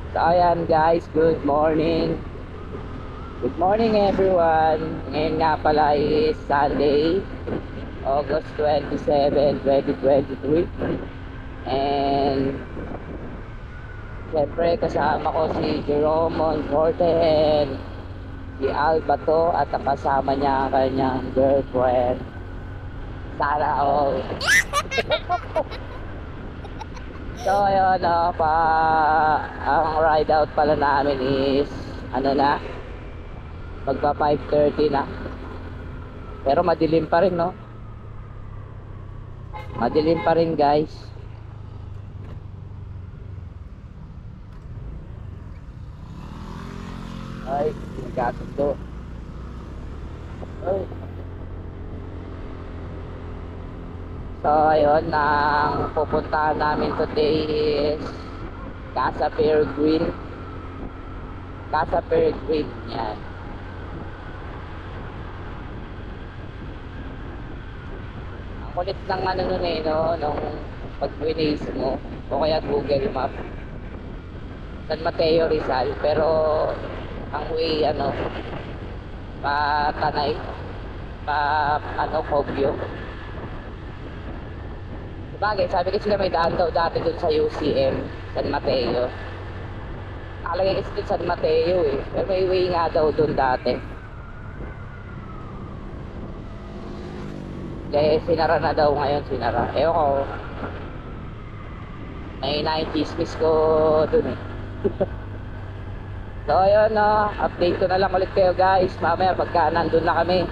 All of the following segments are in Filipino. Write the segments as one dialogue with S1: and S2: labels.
S1: So ayan guys, good morning. Good morning everyone. Ngayon nga pala is Sunday, August 27, 2023. And siyempre kasama ko si Jerome Monforte and si Albato at ang kasama niya ang kanyang girlfriend. Sana all. So ayun, ang ride out pala namin is magpa 5:30 na. Pero madilim pa rin, no? Madilim pa rin, guys. Ay, nagkasundo. Ay. So ayun, ang pupuntahan namin today is Casa Peregrine. Casa Peregrine, yan. Ang kulit ng nun no, nung pag-release mo o kaya Google Map, San Mateo Rizal, pero ang way pa Tanay, pa Kogyo. Sabagay, sabi kasi may daan daw dati dun sa UCM San Mateo. Nakalagay kasi dun San Mateo pero may way nga daw dun dati. Sinara na daw ngayon, sinara. Ewan ko, may 90s miss ko dun So ayun, update ko na lang ulit kayo guys mamaya pagka nandun na kami,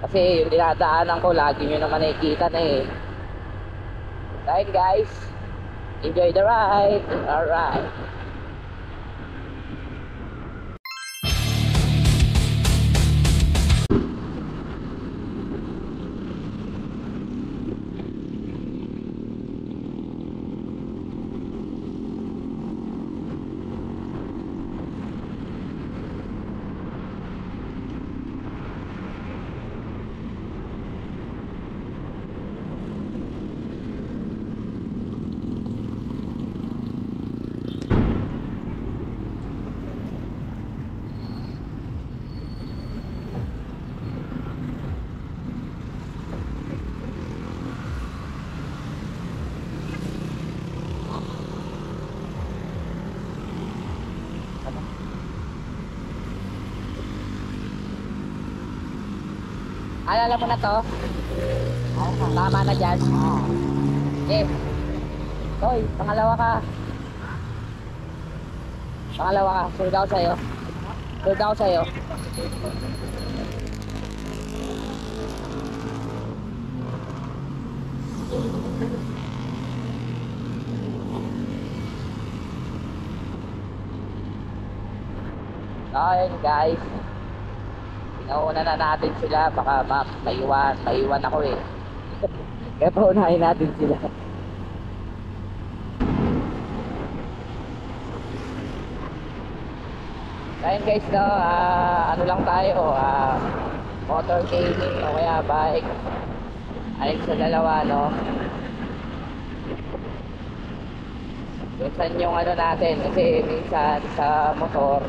S1: kasi yung dinadaanan ko lagi nyo naman nakikita na Ayun guys, enjoy the ride. Alright. Alala mo na to? Tama na dyan? Yes. Hoy, pangalawa ka. Pangalawa ka. Sunod ako sa'yo. Sunod ako sa'yo. Ayun guys, nauna na natin sila, baka maiwan ako kaya paunahin natin sila. Ayun guys, ano lang tayo, motor gaming o kaya bike, ayun sa dalawa minsan yung natin, kasi minsan sa motor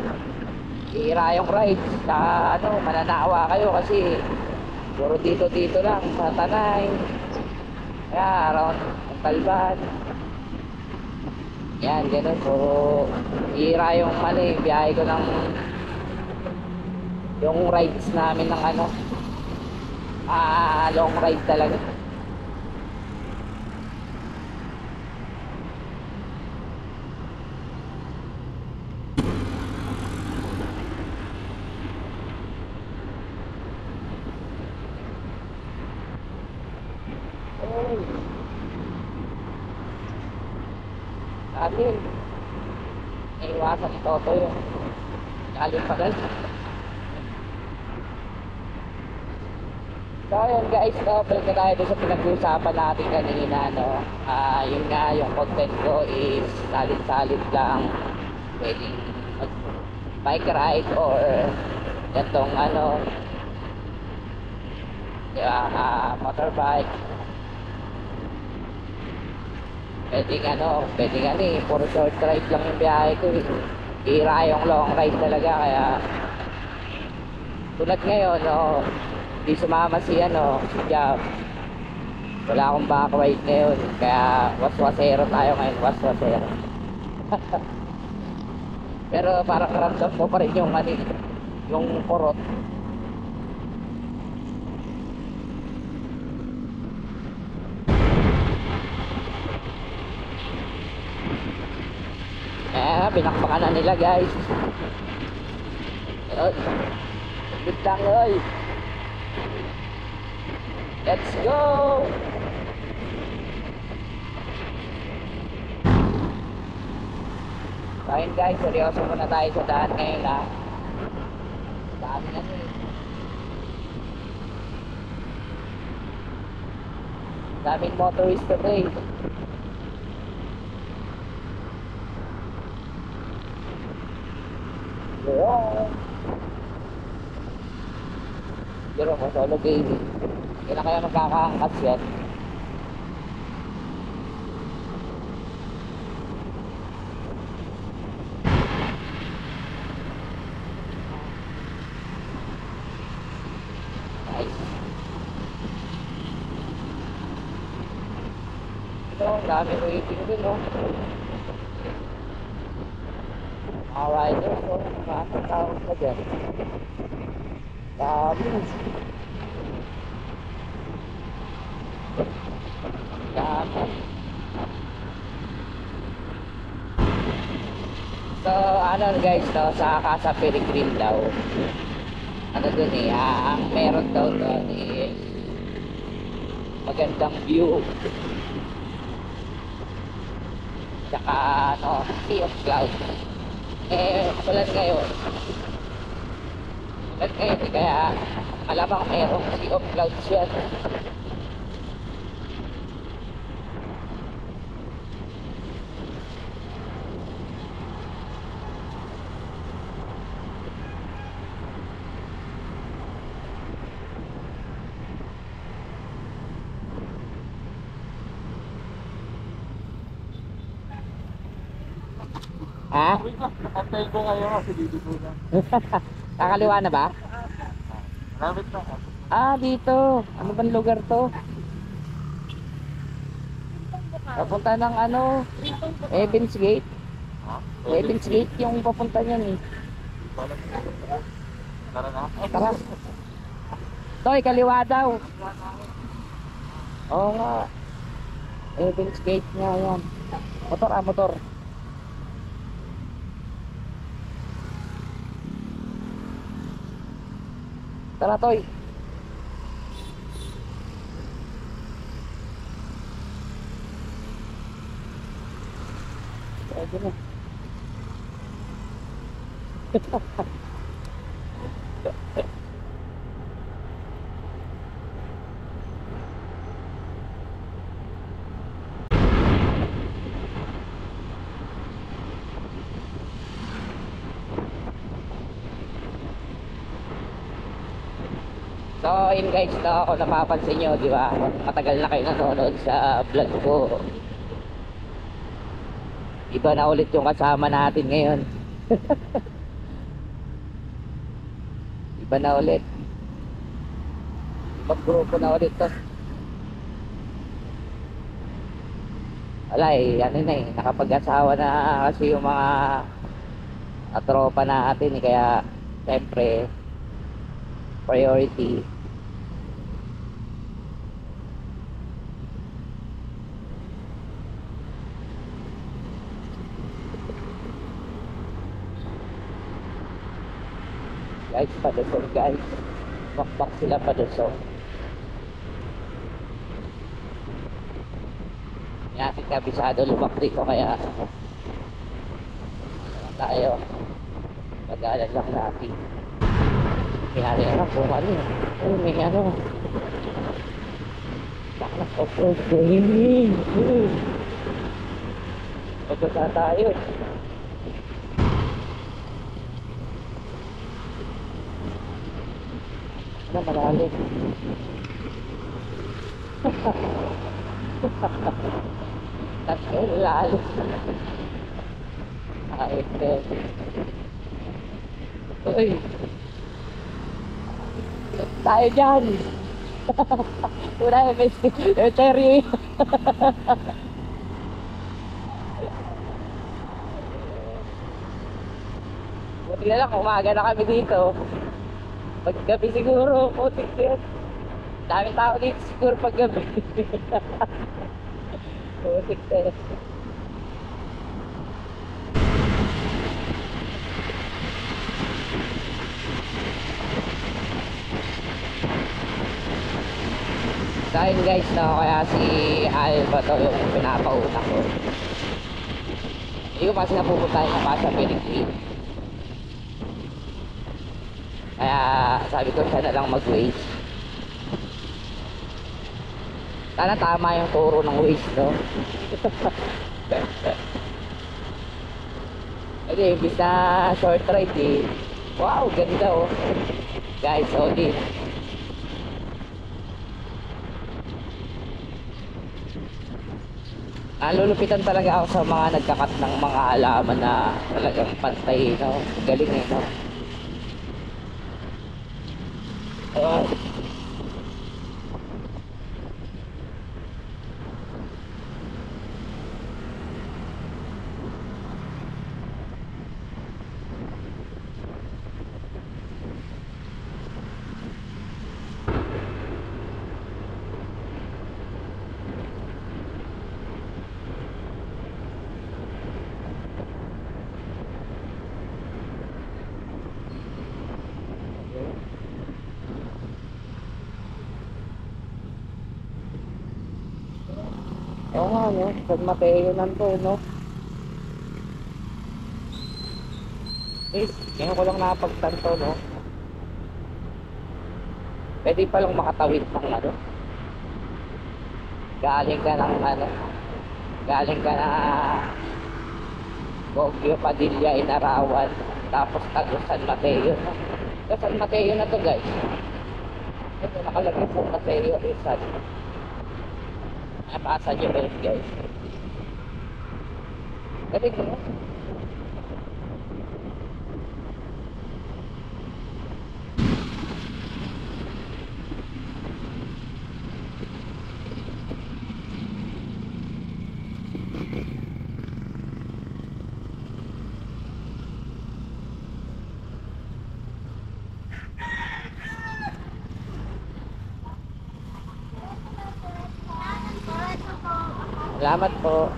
S1: hira yung ride sa mananawa kayo kasi puro dito lang sa Tanay, kaya around Talban yan, ganun, puro hira yung biyahe ko ng yung rides namin ng long ride talaga. Atin iwasan ni Toto yung galing pa gal. So ayun guys, balik na tayo sa pinag-uusapan natin kanina yun nga, yung content ko is salit-salit lang, pwedeng bike ride or itong motorbike. Pwedeng puro short ride lang yung biyahe ko eh. Bihira yung long ride talaga kaya tulad ngayon, di sumama si Jam. Wala akong back ride ngayon kaya waswasero tayo ngayon, waswasero. Pero parang ramdam ko pa rin yung kurot. Binakbakan na nila guys. Ayun. Good lang oy. Let's go. So ayun guys, seryoso muna tayo sa daan ngayon ha. Dami na eh. Daming motorist today. Pero mo solo gaming. Hindi na kaya magkakaangkas yan. Nice. Ito, ang dami waiting dun mga riders mga tawag ka dyan. Dami. Dami. So guys sa Casa Peregrine daw dun ang meron daw dun magandang view tsaka sea of clouds tulad ngayon kaya malamang merong sea of clouds yan. Ha?
S2: Antayin ko ngayon kasi dito po lang.
S1: Kakaliwa na ba?
S2: Malapit na.
S1: Dito. Ano bang lugar to? Papunta ng Evans Gate. Evans Gate yung papunta niyan eh.
S2: Tara na.
S1: Tara. Toy, kaliwa daw. Oo nga. Evans Gate nga yan. Motor. Tara, Toy. Pwede na. So, yun guys, ako napapansin nyo, di ba? Matagal na kayo nanonood sa vlog ko. Iba na ulit yung kasama natin ngayon. Iba na ulit. Ibang grupo na ulit to. Wala nakapag-asawa na kasi yung mga tropa natin kaya siyempre priority. Guys, padusong guys. Bakbak sila padusong. Yakin kabisado lumak dito kaya tayo. Pag-aalan lang natin. Pinali kung may Backlas off-road gaming. Pagkata tayo. Malalim. At lalo. Ay, ito. Uy, tayo dyan. Wala, interview. Buti na lang, umaga na kami dito. Paggabi siguro, putik yan. Daming tao dito siguro paggabi. Putik yan. Sa akin guys, no, kaya si Alba to yung pinapauna ko. Hindi ko kasi napupuntahan na pa sa Pilipinas. Kaya sabi ko siya na lang mag-waste. Sana tama yung turo ng waste, no? Kasi imbis na short ride eh. Wow, ganda oh. Guys, solid. Nalulupitan talaga ako sa mga nagkakat ng mga halaman na talagang pantay, no? Galing eh, no? Oh. Oo nga, no? San Mateo nandun, no? Ngayon ko lang napagtanto, no? Pwede palang makatawid ng ano? Galing ka ng ano? Galing ka na Baguio, Padilla, Inarawan, tapos tago San Mateo, no? Sa San Mateo na to, guys. Ito, nakalagay San Mateo, Rizal. Napasa nyo ba yun, guys? Galing ko, no? Salamat po.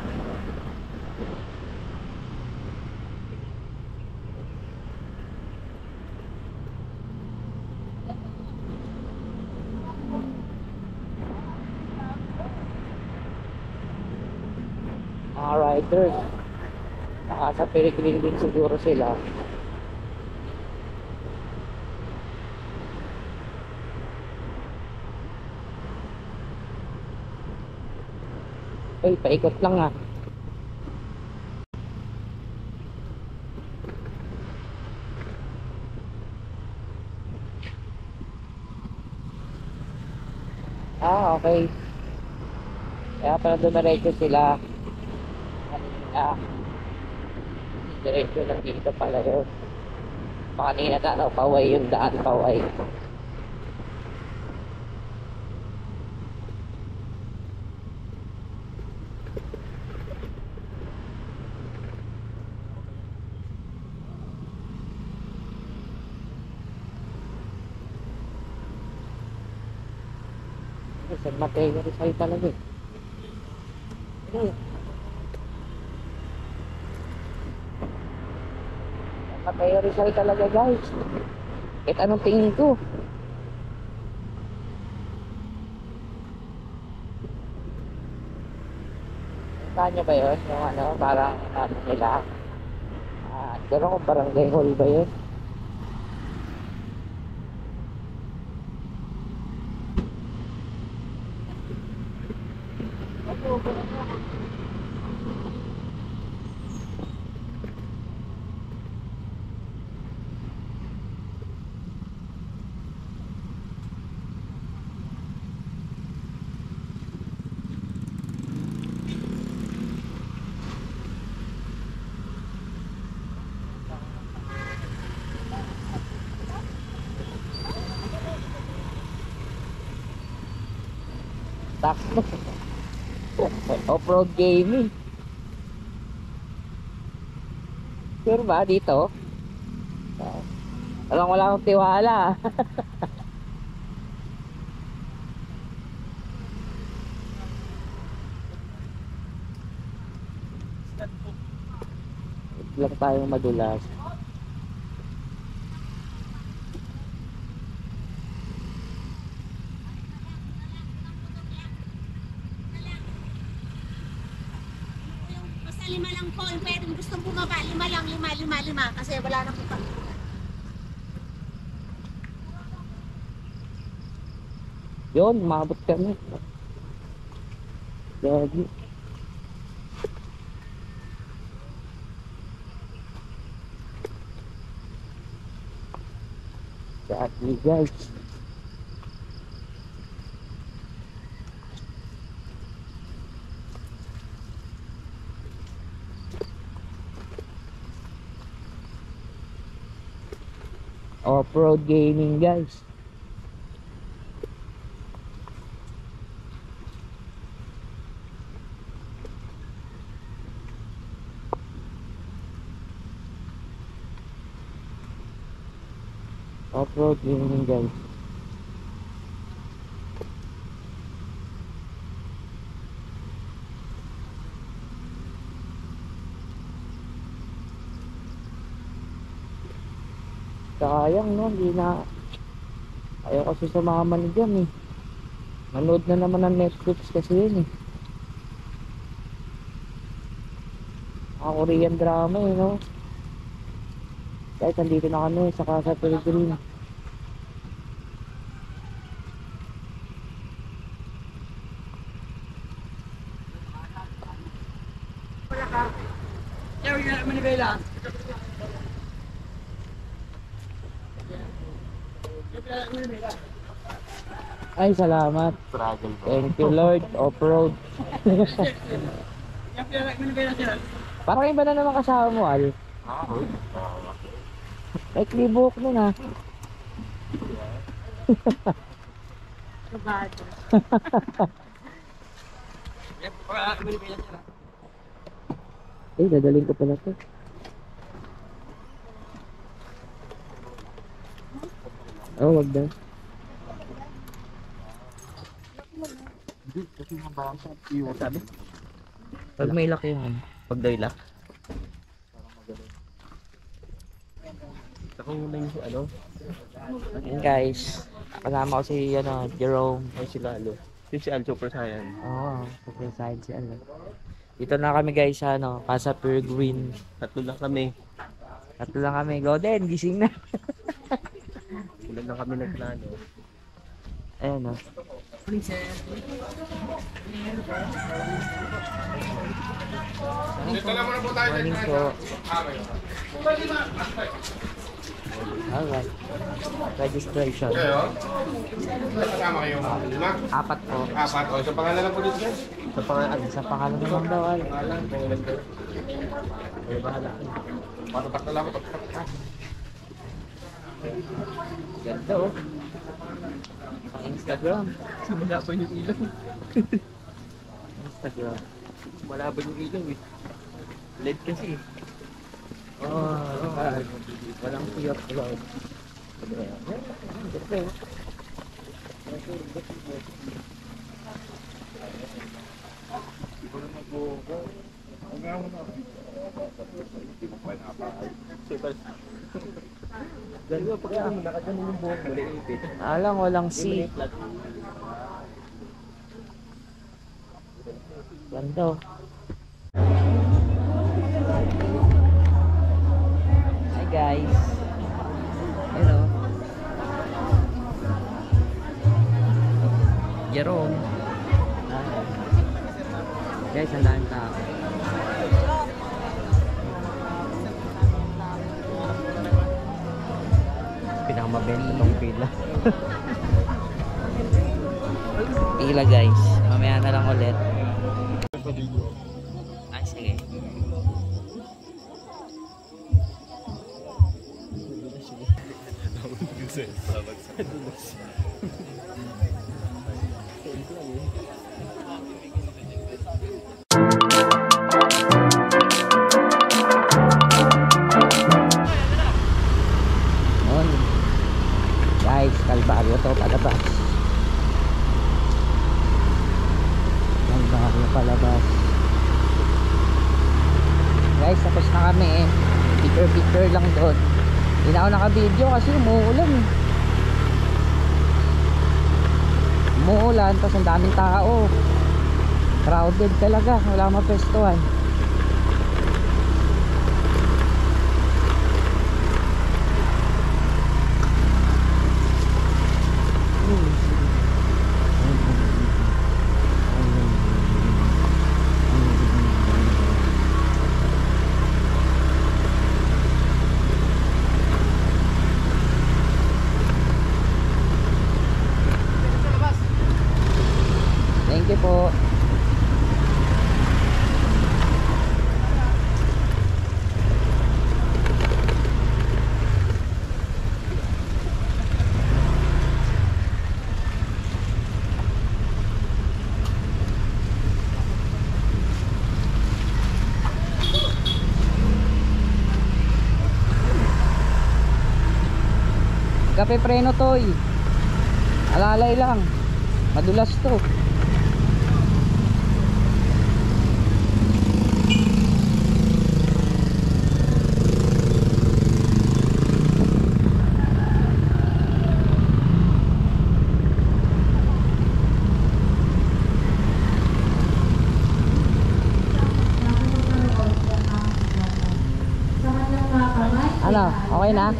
S1: Mga riders. Nakasa Peregrine din siguro sila. Uy, paikot lang ah. Ah, okay. Kaya pala dumiretso sila. Ah, diretso lang dito pala yun. Kanina na, no, paway yung daan, paway. San Mateo Rizal talaga eh. San Mateo Rizal talaga guys. Kahit anong tingin ko. Saan nyo ba yun? Yung ano, parang ano nila. Gano'n kung barangay hall ba yun? Takbo. Off-road gaming. Sure ba dito? Wala akong tiwala. Huwag lang tayong madulas.
S3: Basta 5 lang po. Yung pwede gustong bumaba, 5 lang, 5. Kasi wala na po pa.
S1: Yun, umabot kami. Lagi. Lagi guys. Off-road gaming guys. Off-road gaming guys. Sayang no, hindi na. Ayaw kasi sumama ni Jam eh. Manood na naman ng Netflix kasi yun eh. Mga Korean drama eh no. Guys, nandito na kami sa Casa Pilgrim. Ay, salamat.
S2: Struggle ba?
S1: Thank you Lord. Off-road. Parang iba na naman kasama mo, Al.
S2: Uy.
S1: Like libok nun ha. Eh, dadaling ko pala to. Oh, wag daw.
S2: Hindi, kasi mabasa. Iwan sabi.
S1: Pag may lock yun. Pag may lock.
S2: Parang magaling. Saka muna yung ano?
S1: Yun guys. Kasama ko si Jerome.
S2: Ay si Lalo. Yung si Al Super Saiyan.
S1: Oo, super side si ano. Dito na kami guys sa Casa Pilgrim.
S2: Tatlo lang kami.
S1: Tatlo lang kami. Golden, gising na.
S2: Ilan lang kami nagplano.
S1: Ayan o. Morning po. Alright. Registration.
S4: Kasama kayo lima?
S1: 4 po.
S4: 4. O, sa pangalan ng pulis guys?
S1: Sa pangalan naman daw ay.
S4: Pangalan, pangalan ko.
S1: Ay, bahala.
S4: Patatak na lang ako.
S1: Ganda oh. Ang Instagram.
S2: Simula pa yung ilaw.
S1: Instagram.
S2: Malabo yung ilaw eh. LED kasi eh.
S1: Walang fear cloud.
S2: Ganda pag nakaganon yung buhok mo, naipit.
S1: Alang walang C. Ganda oh. Hi guys. Hello. Jerome. Guys, ang daming tao. Pinakamabenta tong pila. Pila guys. Mamaya na lang ulit. Ay, sige. kami. Picture lang doon. Hindi na ako naka-video kasi umuulan eh. Umuulan, tapos ang daming tao. Crowded talaga, wala mapwestuhan. Thank you po. Kape preno toy. Alalay lang. Madulas to. Ano? Okay na?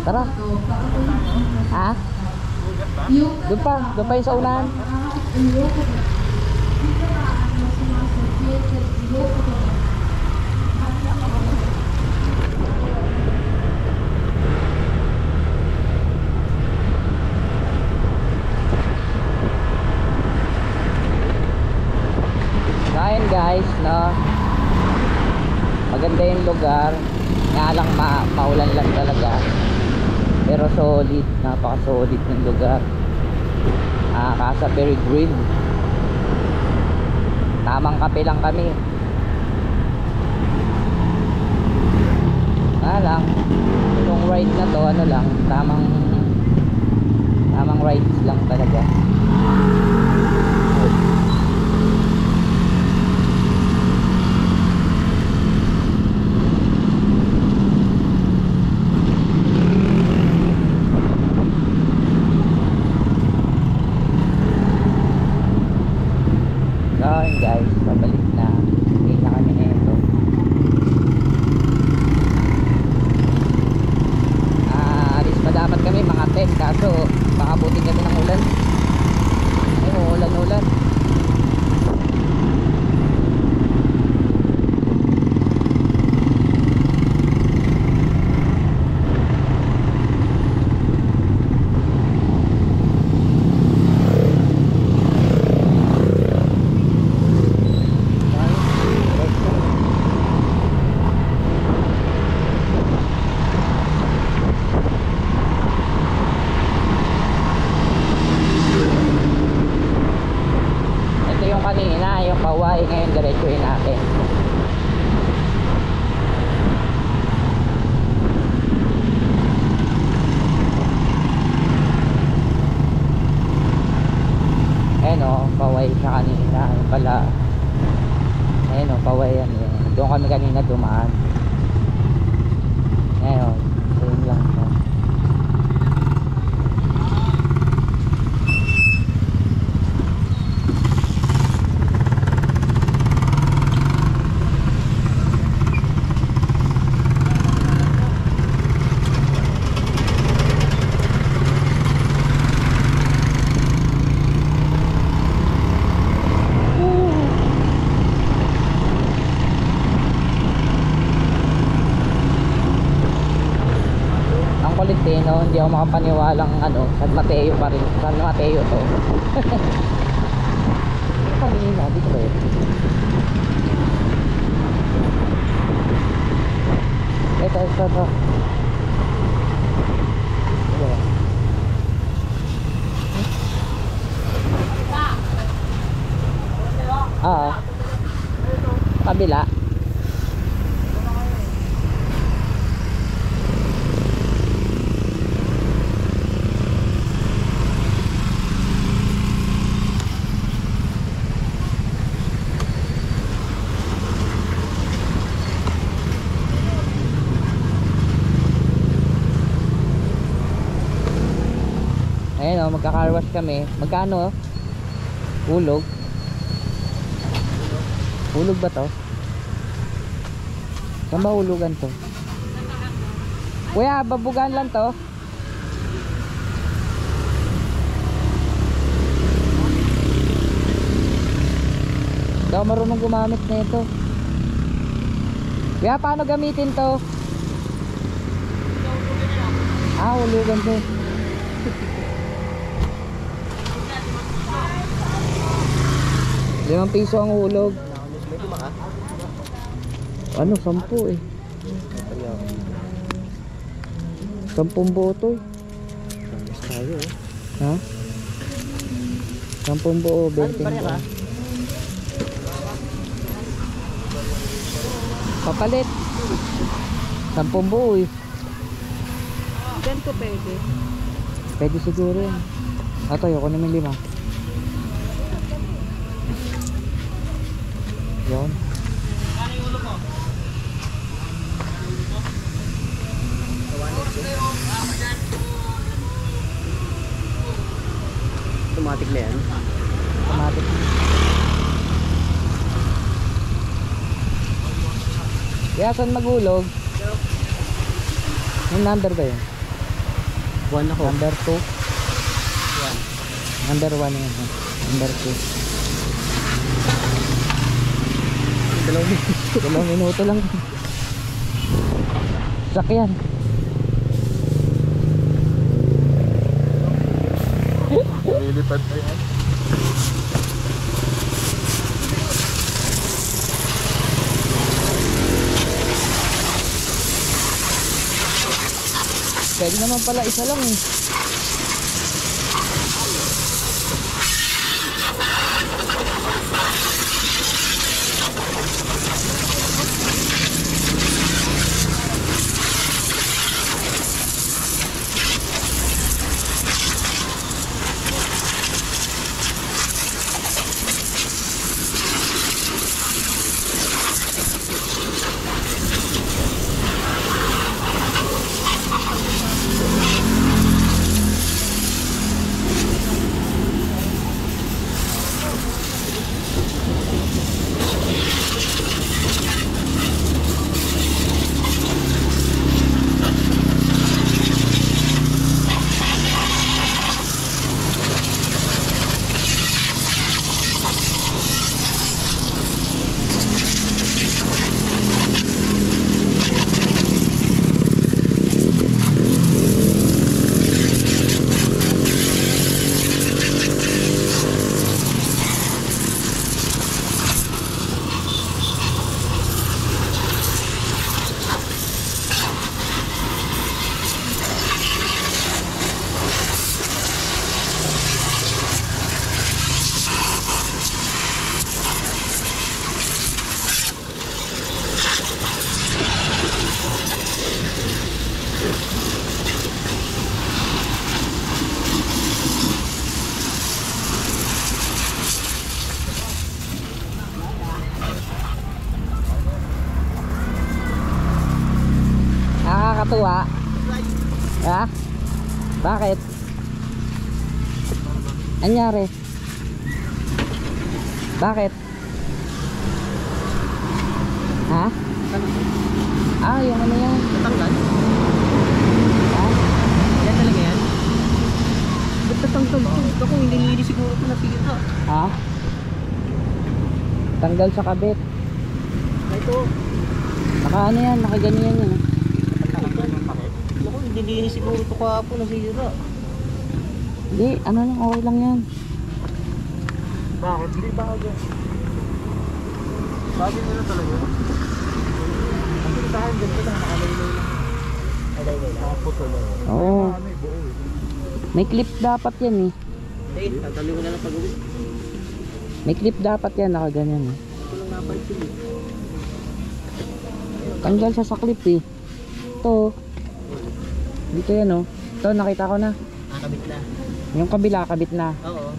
S1: Tara. Ha? Doon pa yung sa unahan. Kain guys, no? Maganda yung lugar. Nga lang maulan lang talaga. Pero solid, napaka solid ng lugar. Casa Peregrine. Tamang kape lang kami. Nga lang, yung ride na to, ano lang, tamang rides lang talaga. Guys, babalik na. Hindi na kami na ito. Alis pa dapat kami mga 10, kaso baka buti kami ng ulan. Ay, ulan. Kanina yung Kaway, ngayon diretsuhin natin. Ayun o, Kaway siya kanina. Ayun pala. Ayun o, Kaway yan. Doon kami kanina dumaan. Ayun, ayun lang o. No, hindi ako makapaniwalang San Mateo pa rin. San Mateo to. Kanina, dito ba yun? Ito. Kabila. magka-car wash kami. Magkano? Hulog? Hulog ba to? Saan ba hulugan to? Kuya, babugan lang to. Hindi ako marunong gumamit na ito. Kuya, paano gamitin to? Ah, hulugan to. ₱5 ang hulog. Ano, 10 eh. 10 boto eh. Ha? 10 buo, 20 buo. Papalit. 10 buo eh.
S3: Ganito pwede.
S1: Pwede siguro yan. Ato, yun, kunin mo yung 5. Yun.
S2: Automatic na yan.
S1: Automatic. Kaya saan maghulog? Yung number ba yun?
S2: 1 ako.
S1: Number 2? Number 1 yun. Number 2. 2 minuto lang. Sakyan.
S4: Lilipad pa yan.
S1: Pwede naman pala isa lang eh. Nakakatuwa. Ha? Bakit? Anyari? Bakit? Ha? Ah, yung ano yan?
S2: Natanggal?
S1: Ha?
S2: Yan talaga yan? Ba't natanggal ito? Ito kung hindi nili siguro ito natira.
S1: Ha? Tanggal sa kabit.
S2: Ito.
S1: Naka ano yan? Nakaganyan yan.
S2: Ako, hindi nili siguro ito kahapon nasira.
S1: Hindi, ano lang, okay lang yan.
S2: Bakit? Hindi bago. Bago nila talaga. Ang tahan dyan ko lang, nakalaylay lang. Nakalaylay lang. Nakaputo lang.
S1: Oo. May clip dapat yan eh.
S2: Hindi, tatali ko na lang pag-uwi.
S1: May clip dapat yan, nakaganyan eh.
S2: Ito lang napalit yun eh.
S1: Tanggal siya sa clip eh. Ito. Dito yan oh. Ito, nakita ko na.
S2: Nakabit na.
S1: Yung kabila, kabit na.
S2: Oo.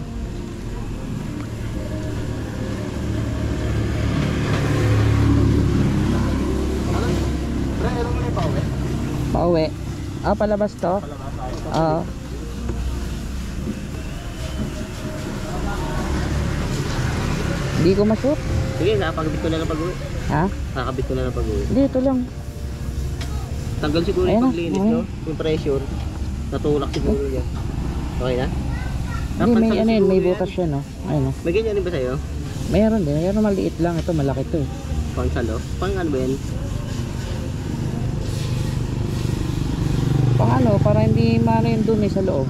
S2: Ano mo na pauwi?
S1: Pauwi. Ah, palabas to? Oo. Hindi ko mashoot.
S2: Sige, kakabit ko na lang pag-uwi.
S1: Ha?
S2: Kakabit ko na lang pag-uwi.
S1: Dito lang.
S2: Tanggal siguro
S1: Ayun
S2: yung
S1: na,
S2: paglinis,
S1: ayun.
S2: no? Yung pressure. Natulak siguro yan. Okay na?
S1: Hindi, may
S2: Napansan
S1: ano yun,
S2: siguro
S1: may
S2: yan.
S1: butas siya, no? Ayun, no?
S2: May ganyan din ba sa'yo?
S1: Mayroon din, mayroon maliit lang. Ito, malaki to eh.
S2: Pang salo? Pang ano ba yan?
S1: Pang ano, para hindi maano yung dumi sa loob.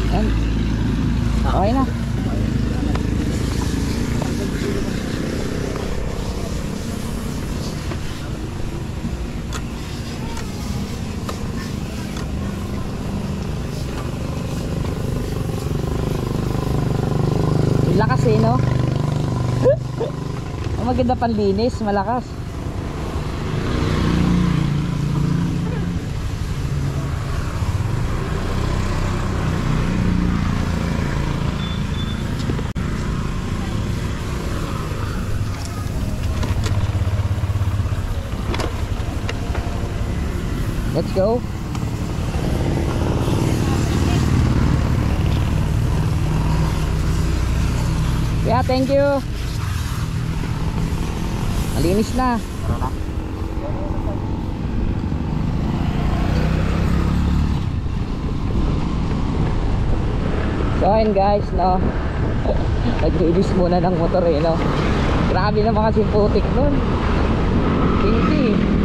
S1: Yan. Okay na. Lakas eh, no? Ang maganda panlinis, malakas. Let's go. Yeah, thank you. Malinis na. So ayun guys, no. Naglinis muna ng motor eh, no. Grabe naman kasi putik nun. Hindi.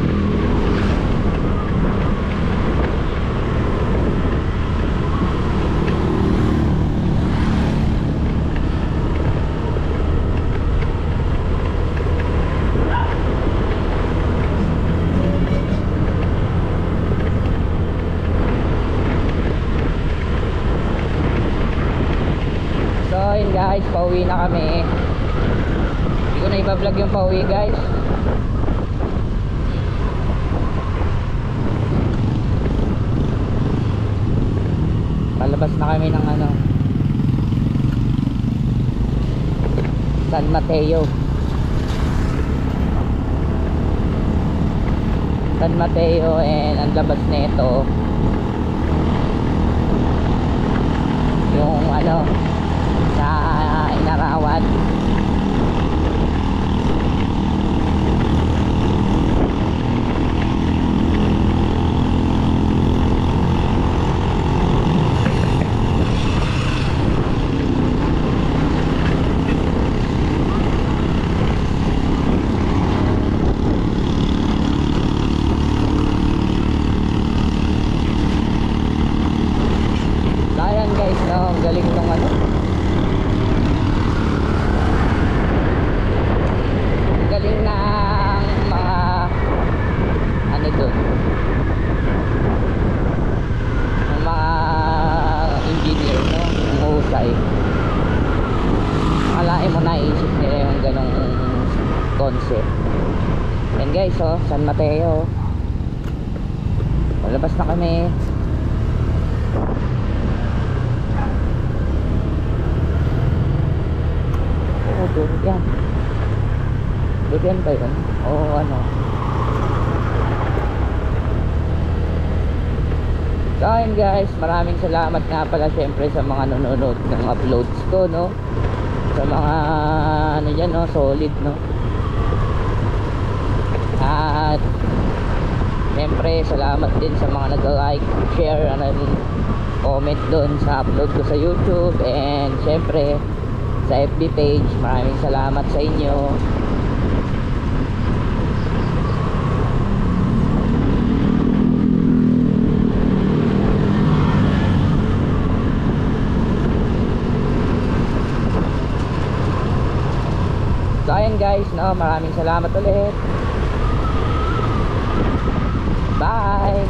S1: So yun guys, pauwi na kami. Hindi ko na iba-vlog yung pauwi guys. Palabas na kami ng ano, San Mateo. San Mateo, and ang labas nito yung ano, sa Inarawan. Ayan guys, no, ang galing nung ano, ang galing ng mga ano dun, ng mga engineer, no, ang husay. Akalain mo naisip nila yung ganong concept. Yan guys, oh, San Mateo. Palabas na kami. Durian. Durian ba yun? O ano? So ayun guys, maraming salamat nga pala syempre sa mga nanonood ng uploads ko, no? Sa mga ano dyan, no? Solid, no? At syempre salamat din sa mga nag-like, share, and comment doon sa upload ko sa YouTube, and syempre sa FB page. Maraming salamat sa inyo. So ayan guys, no, maraming salamat ulit. Bye.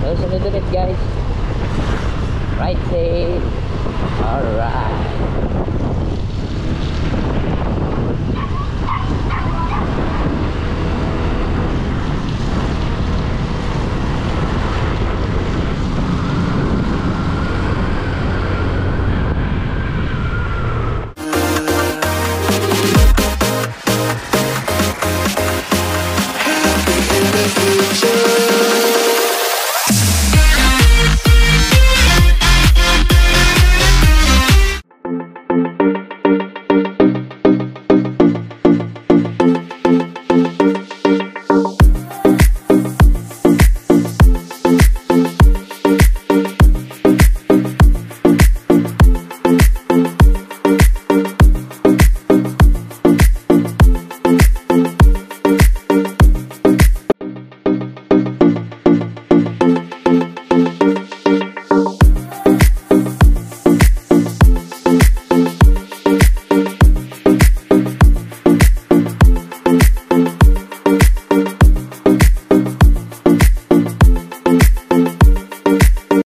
S1: So sunod ulit guys. Right safe. Alright.